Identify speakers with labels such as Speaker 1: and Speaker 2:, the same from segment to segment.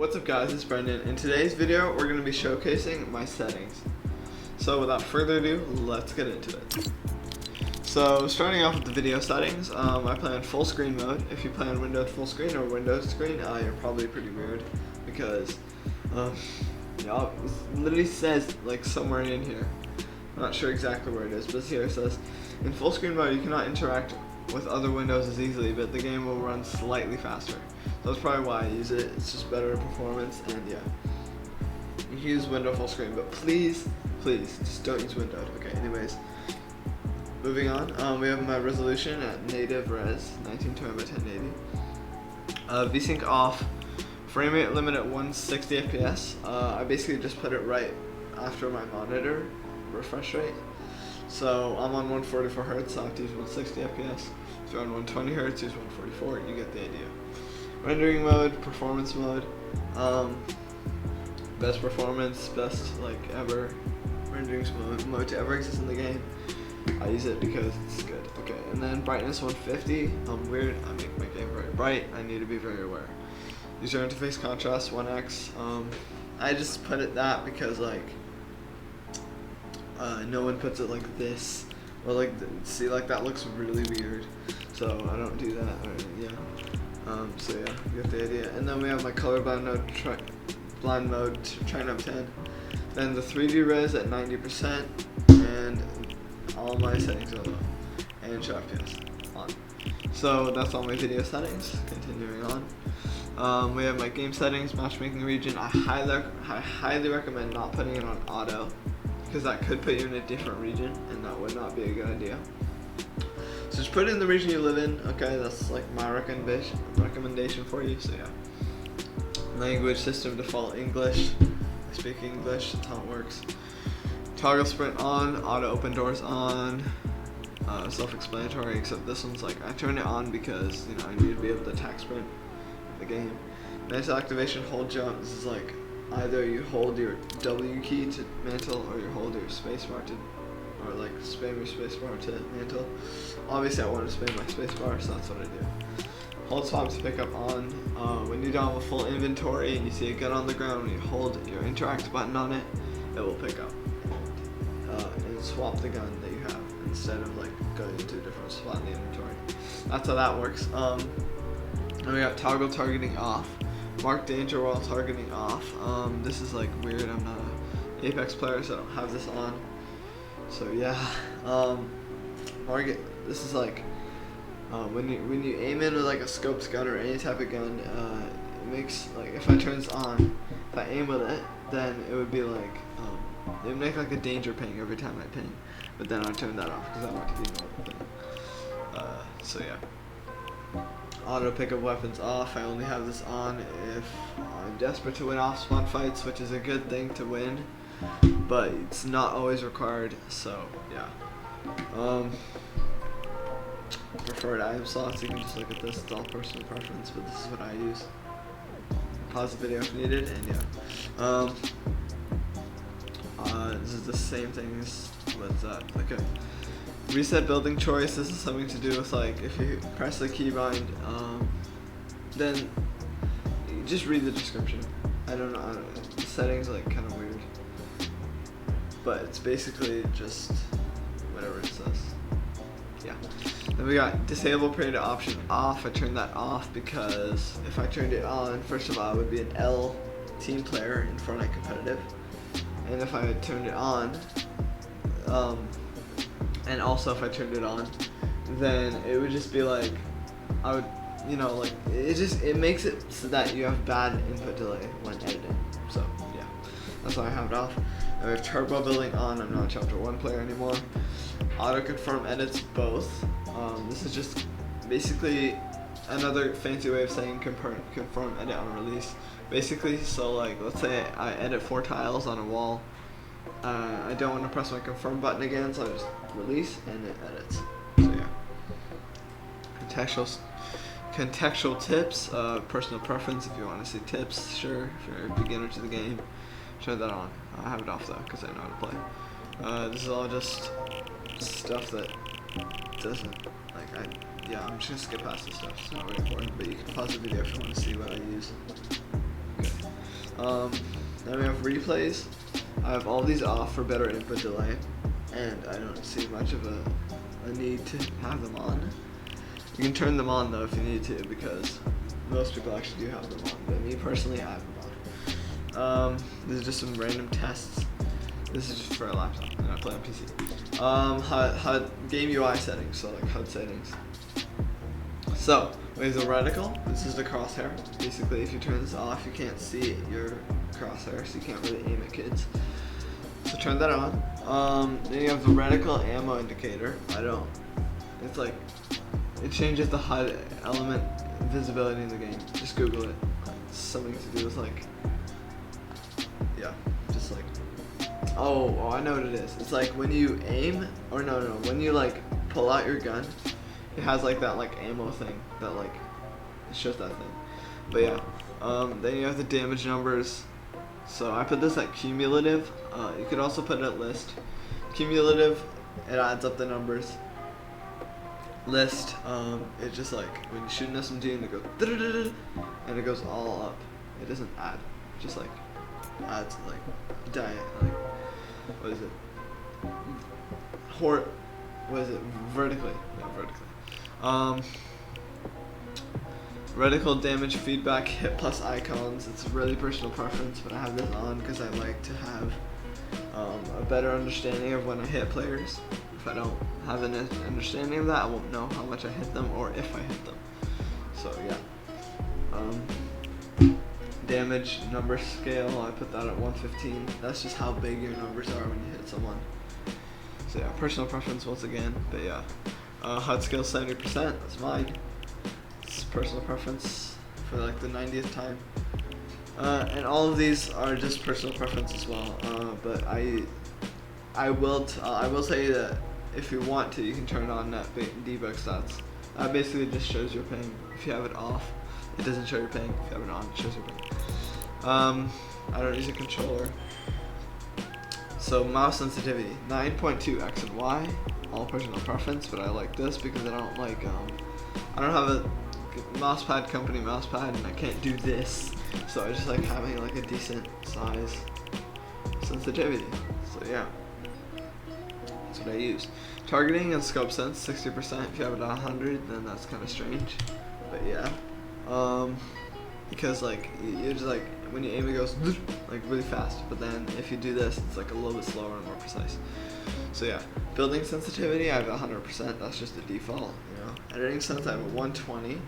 Speaker 1: What's up guys, it's Brendan. In today's video, we're going to be showcasing my settings. So without further ado, let's get into it. So starting off with the video settings, I play on full screen mode. If you play on Windows full screen or Windows screen, you're probably pretty weird because it literally says like somewhere in here. I'm not sure exactly where it is, but here it says, in full screen mode you cannot interact with other windows as easily, but the game will run slightly faster. So that's probably why I use it. It's just better performance, and yeah. You can use window full screen, but please, just don't use Windows. Okay, anyways. Moving on, we have my resolution at native res, 1920 by 1080. VSync off, frame rate limit at 160 FPS. I basically just put it right after my monitor refresh rate. So I'm on 144 Hz, so I have to use 160 FPS. If you're on 120 Hz, use 144, you get the idea. Rendering mode, performance mode, best performance, best like ever rendering mode to ever exist in the game. I use it because it's good. Okay, and then brightness 150. I'm weird, I make my game very bright. I need to be very aware. User interface contrast 1x. I just put it that because like no one puts it like this, or like see, like that looks really weird, so I don't do that. Or, yeah. So yeah, you get the idea. And then we have my color blind mode, try up 10. Then the 3D res at 90%, and all my settings are low, and show FPS on. So that's all my video settings. Continuing on, we have my game settings, matchmaking region. I highly recommend not putting it on auto, because that could put you in a different region, and that would not be a good idea. So just put it in the region you live in. Okay, that's like my recommendation for you. So yeah. Language system default English. I speak English. That's how it works. Toggle sprint on. Auto open doors on. Self-explanatory. Except this one's like I turn it on because I need to be able to attack sprint the game. Mantle activation hold jump. This is like either you hold your W key to mantle, or you hold your spacebar to, or like spam your spacebar to mantle. Obviously I want to spam my spacebar, so that's what I do. Hold swap to pick up on. When you don't have a full inventory and you see a gun on the ground, when you hold your interact button on it, it will pick up and swap the gun that you have instead of like going to a different spot in the inventory. That's how that works. And we got toggle targeting off. Mark danger while targeting off. This is like weird. I'm not an Apex player, so I don't have this on. So yeah. This is like when you aim in with like a scopes gun or any type of gun. It makes like if I turn this on, if I aim with it, then it would be like it would make like a danger ping every time I ping. But then I turn that off because I want it to be normal thing. So yeah. Auto pickup weapons off. I only have this on if I'm desperate to win off spawn fights, which is a good thing to win, but it's not always required. So yeah. Preferred item slots. You can just look at this. It's all personal preference, but this is what I use. Pause the video if needed, and yeah. This is the same thing as with okay. Reset building choice. This is something to do with like if you press the keybind, then you just read the description. I don't know. The settings are like kind of weird, but it's basically just whatever it says. Yeah. Then we got disable period option off. I turned that off because if I turned it on, first of all, I would be an L team player in Fortnite competitive, and if I had turned it on, and also if I turned it on, then it would just be like, I would, like it makes it so that you have bad input delay when editing. So yeah, that's why I have it off. I have turbo building on. I'm not a chapter 1 player anymore. Auto confirm edits both. This is just basically another fancy way of saying confirm edit on release. Basically, so like let's say I edit 4 tiles on a wall. I don't want to press my confirm button again, so I just release and it edits. So yeah. Contextual tips, personal preference. If you want to see tips, sure. If you're a beginner to the game, turn that on. I have it off though because I know how to play. This is all just stuff that doesn't like I'm just gonna skip past this stuff. It's not very important, but you can pause the video if you want to see what I use. Okay. Then we have replays. I have all these off for better input delay, and I don't see much of a need to have them on. You can turn them on though if you need to, because most people actually do have them on, but me personally, I have them on. These are just some random tests. This is just for a laptop, and I play on PC. HUD game UI settings, so like HUD settings. So, with the reticle, this is the crosshair. Basically, if you turn this off, you can't see your crosshair, so you can't really aim at kids. So turn that on. Then you have the reticle ammo indicator. It's like, it changes the HUD element visibility in the game. Just Google it. It's something to do with like, yeah, just like, oh, I know what it is. It's like when you aim, or no, when you like pull out your gun, it has like that like ammo thing that like, it shows that thing. But yeah, then you have the damage numbers. So I put this at cumulative. You could also put it at list. Cumulative, it adds up the numbers. List, it just like when you shoot an SMG and it goes and it goes all up. It doesn't add, it just like adds like like what is it? What is it? Vertically. Yeah, vertically. Reticle damage feedback, hit plus icons. It's really personal preference, but I have this on because I like to have a better understanding of when I hit players. If I don't have an understanding of that, I won't know how much I hit them or if I hit them. So yeah. Damage number scale, I put that at 115. That's just how big your numbers are when you hit someone. So yeah, personal preference once again, but yeah. HUD scale 70%, that's mine. It's personal preference for like the 90th time. And all of these are just personal preference as well. But I will say that if you want to, you can turn on net debug stats. That basically just shows your ping. If you have it off, it doesn't show your ping. If you have it on, it shows your ping. I don't use a controller. So mouse sensitivity, 9.2 X and Y, all personal preference, but I like this because I don't like, I don't have a mousepad company mousepad and I can't do this. So I just like having like a decent size sensitivity. So yeah, that's what I use. Targeting and scope sense, 60%. If you have it at 100, then that's kind of strange. But yeah, because like you're just like when you aim it goes like really fast, but then if you do this, it's like a little bit slower and more precise. So yeah, building sensitivity, I have 100%. That's just the default, you know. Editing sense, I have a 120.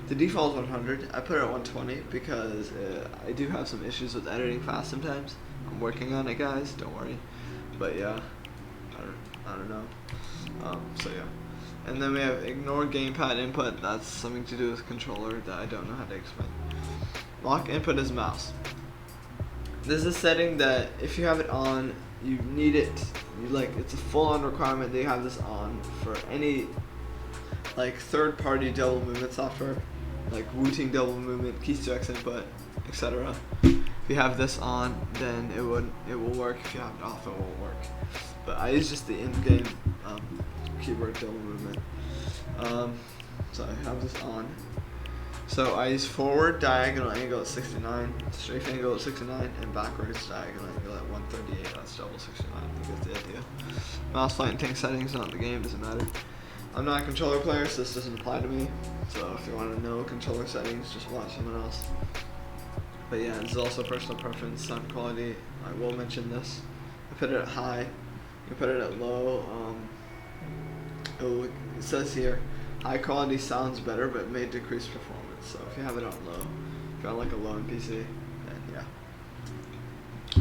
Speaker 1: The default is 100. I put it at 120 because I do have some issues with editing fast sometimes. I'm working on it, guys. Don't worry. But yeah, I don't know. So yeah. And then we have ignore gamepad input. That's something to do with controller that I don't know how to explain. Lock input is mouse. This is a setting that if you have it on, you need it. It's a full-on requirement that you have this on for any like third-party double movement software, like Wooting double movement, keys to X input, etc. If you have this on, then it will work. If you have it off, it won't work. But I use just the in-game keyboard double movement. So I have this on. So I use forward diagonal angle at 69, strafe angle at 69, and backwards diagonal angle at 138. That's double 69. I think that's the idea. Mouse, light, and tank settings not in the game, doesn't matter. I'm not a controller player, so this doesn't apply to me. So if you want to know controller settings, just watch someone else. But yeah, this is also personal preference. Sound quality, I will mention this. I put it at high. You put it at low. It says here, high quality sounds better, but may decrease performance. So if you have it on low, if you're on like a low PC, then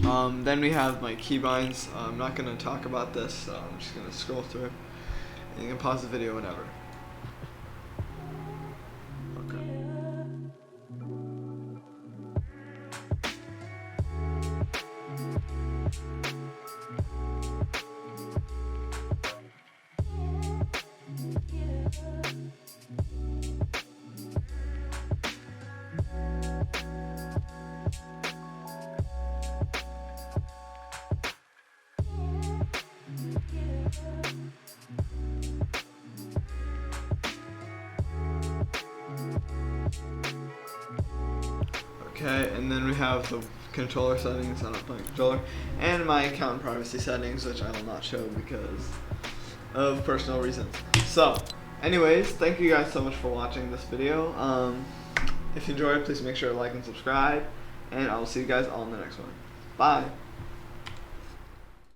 Speaker 1: yeah. Then we have my keybinds. I'm not gonna talk about this, so I'm just gonna scroll through. And you can pause the video whenever. Okay, and then we have the controller settings. I'm not playing controller, and my account and privacy settings, which I will not show because of personal reasons. So, anyways, thank you guys so much for watching this video. If you enjoyed, please make sure to like and subscribe, and I will see you guys all in the next one. Bye.